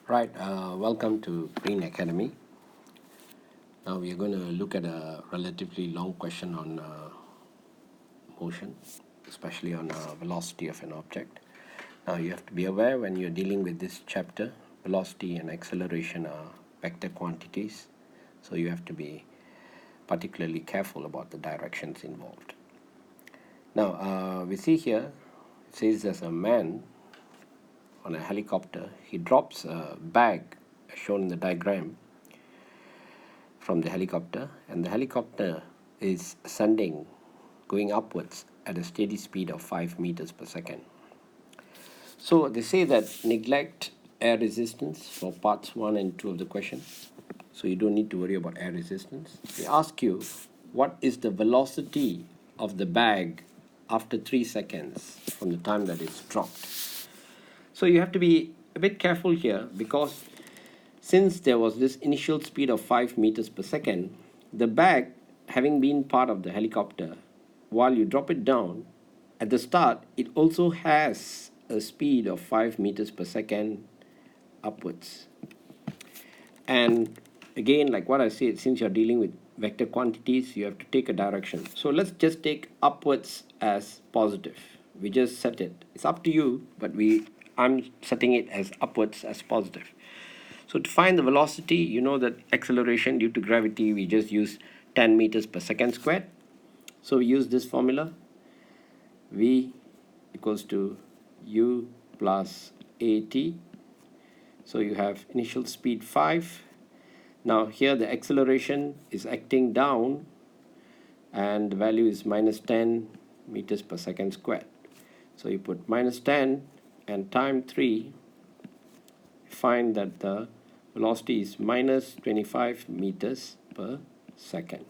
Right, welcome to Green Academy. Now we are going to look at a relatively long question on motion, especially on velocity of an object. Now you have to be aware when you're dealing with this chapter, velocity and acceleration are vector quantities, so you have to be particularly careful about the directions involved. Now we see here, it says there's a man on a helicopter. He drops a bag as shown in the diagram from the helicopter, and the helicopter is ascending, going upwards at a steady speed of 5 meters per second. So they say that neglect air resistance for parts 1 and 2 of the question, so you don't need to worry about air resistance. They ask you what is the velocity of the bag after 3 seconds from the time that it's dropped. So you have to be a bit careful here, because since there was this initial speed of 5 meters per second, the bag, having been part of the helicopter, while you drop it down, at the start, it also has a speed of 5 meters per second upwards. And again, like what I said, since you're dealing with vector quantities, you have to take a direction. So let's just take upwards as positive. We just set it. It's up to you, but I'm setting it as upwards as positive. So to find the velocity, you know that acceleration due to gravity, we just use 10 meters per second squared. So we use this formula, V equals to U plus AT. So you have initial speed 5. Now here the acceleration is acting down, and the value is minus 10 meters per second squared. So you put minus 10 and time 3, find that the velocity is minus 25 meters per second.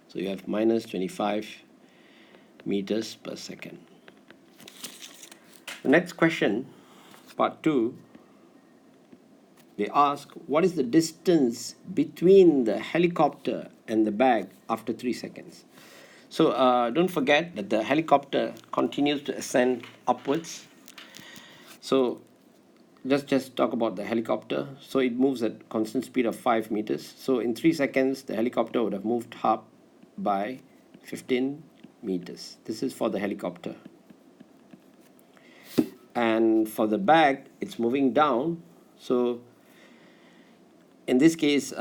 So you have minus 25 meters per second. The next question, part 2, they ask what is the distance between the helicopter and the bag after 3 seconds. So don't forget that the helicopter continues to ascend upwards. So let's just talk about the helicopter. So it moves at constant speed of 5 meters. So in 3 seconds, the helicopter would have moved up by 15 meters. This is for the helicopter. And for the bag, it's moving down. So in this case,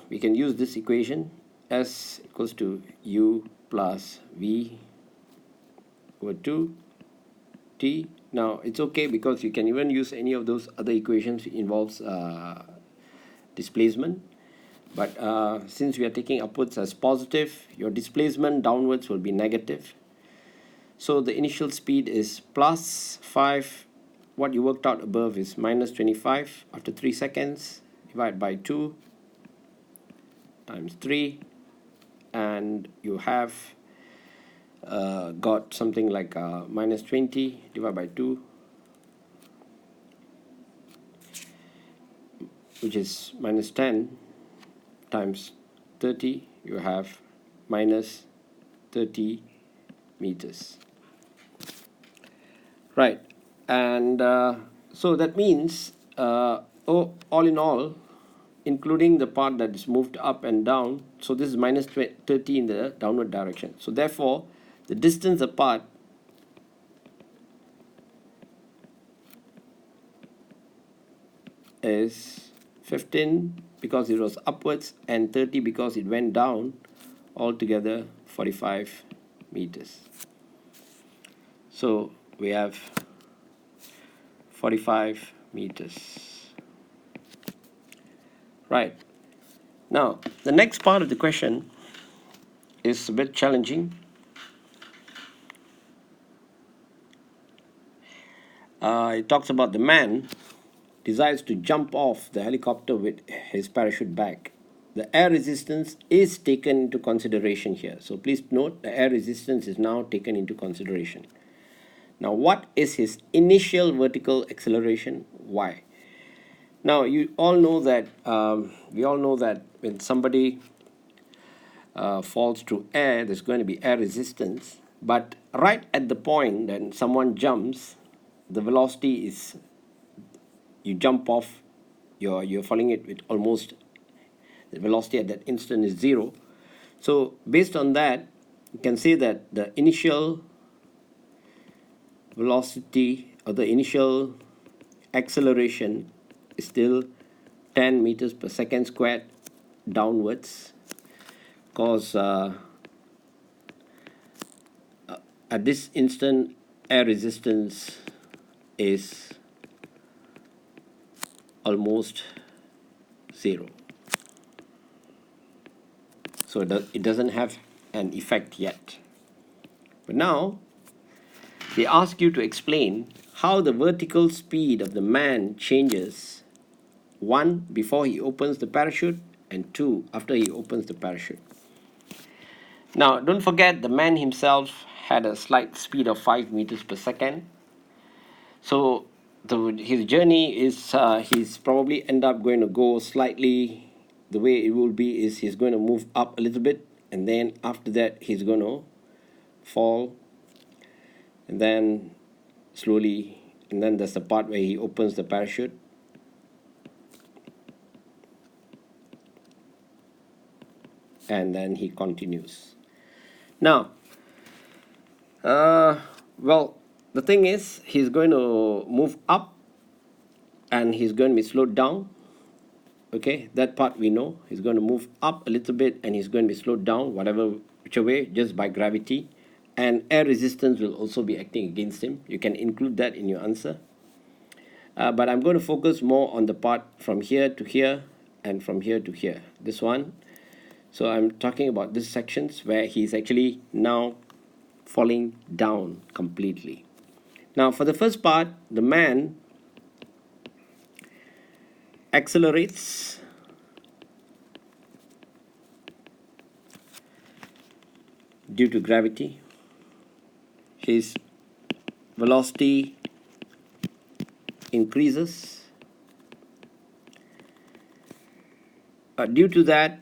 we can use this equation. S equals to U plus V over 2 T. Now it's okay, because you can even use any of those other equations. It involves displacement, but since we are taking upwards as positive, your displacement downwards will be negative. So the initial speed is plus 5. What you worked out above is minus 25 after 3 seconds. Divide by 2 times 3, and you have got something like minus 20 divided by 2, which is minus 10 times 30. You have minus 30 meters. Right, and so that means all in all, including the part that is moved up and down, so this is minus 30 in the downward direction. So therefore, the distance apart is 15 because it was upwards, and 30 because it went down, altogether 45 meters. So we have 45 meters. Right. Now, the next part of the question is a bit challenging. It talks about the man decides to jump off the helicopter with his parachute bag. The air resistance is taken into consideration here. So please note, the air resistance is now taken into consideration. Now, what is his initial vertical acceleration? Y. Now, you all know that we all know that when somebody falls through air, there's going to be air resistance. But right at the point when someone jumps, the velocity is you jump off, you're falling it with almost the velocity at that instant is 0. So based on that, you can say that the initial velocity or the initial acceleration is still 10 meters per second squared downwards, because at this instant air resistance is almost 0. So it doesn't have an effect yet. But now they ask you to explain how the vertical speed of the man changes, 1, before he opens the parachute, and 2, after he opens the parachute. Now, don't forget, the man himself had a slight speed of 5 meters per second. So his journey is, he's probably end up going to go slightly, the way it will be is he's going to move up a little bit, and then after that he's going to fall, and then slowly, and then there's the part where he opens the parachute. And then he continues. Now, well, the thing is, he's going to move up and he's going to be slowed down. Okay, that part we know. He's going to move up a little bit and he's going to be slowed down, whichever way, just by gravity. And air resistance will also be acting against him. You can include that in your answer. But I'm going to focus more on the part from here to here and from here to here. This one. So I'm talking about these sections where he's actually now falling down completely. Now for the first part, the man accelerates due to gravity. His velocity increases. Due to that,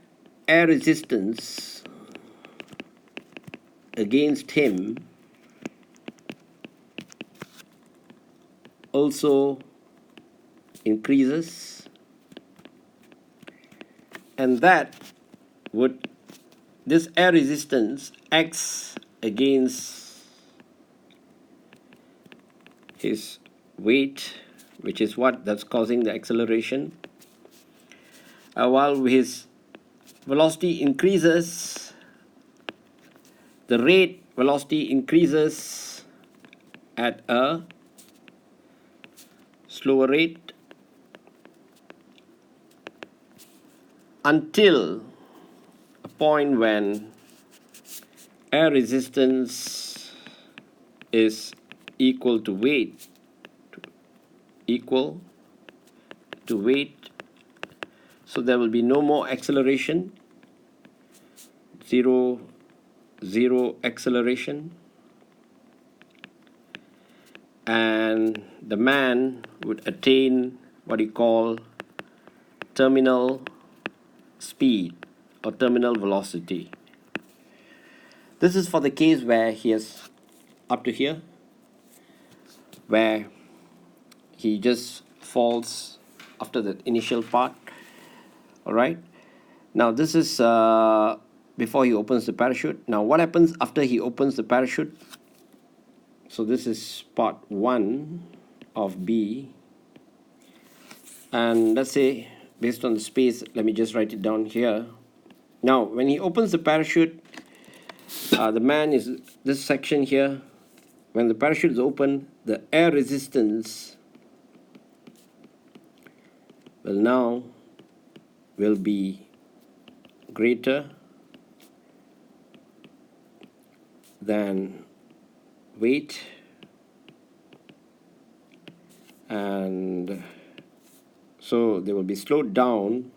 air resistance against him also increases, and this air resistance acts against his weight, which is that's causing the acceleration. While his velocity increases, the rate velocity increases at a slower rate until a point when air resistance is equal to weight, so there will be no more acceleration, zero acceleration, and the man would attain what you call terminal speed or terminal velocity. This is for the case where he is up to here, where he just falls after the initial part. Alright, now this is before he opens the parachute. Now what happens after he opens the parachute? So this is part 1 of B, and let's say, based on the space, let me just write it down here. Now when he opens the parachute, the man is this section here. When the parachute is open, the air resistance will be greater than weight, and so they will be slowed down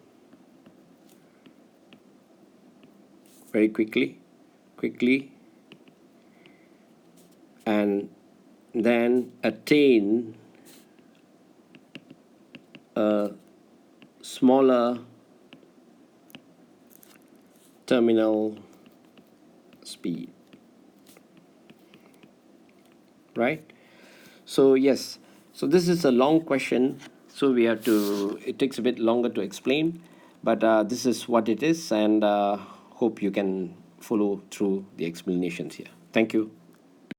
very quickly, and then attain a smaller terminal speed, right? So yes, so this is a long question, So we have to, it takes a bit longer to explain, but this is what it is, and hope you can follow through the explanations here. Thank you.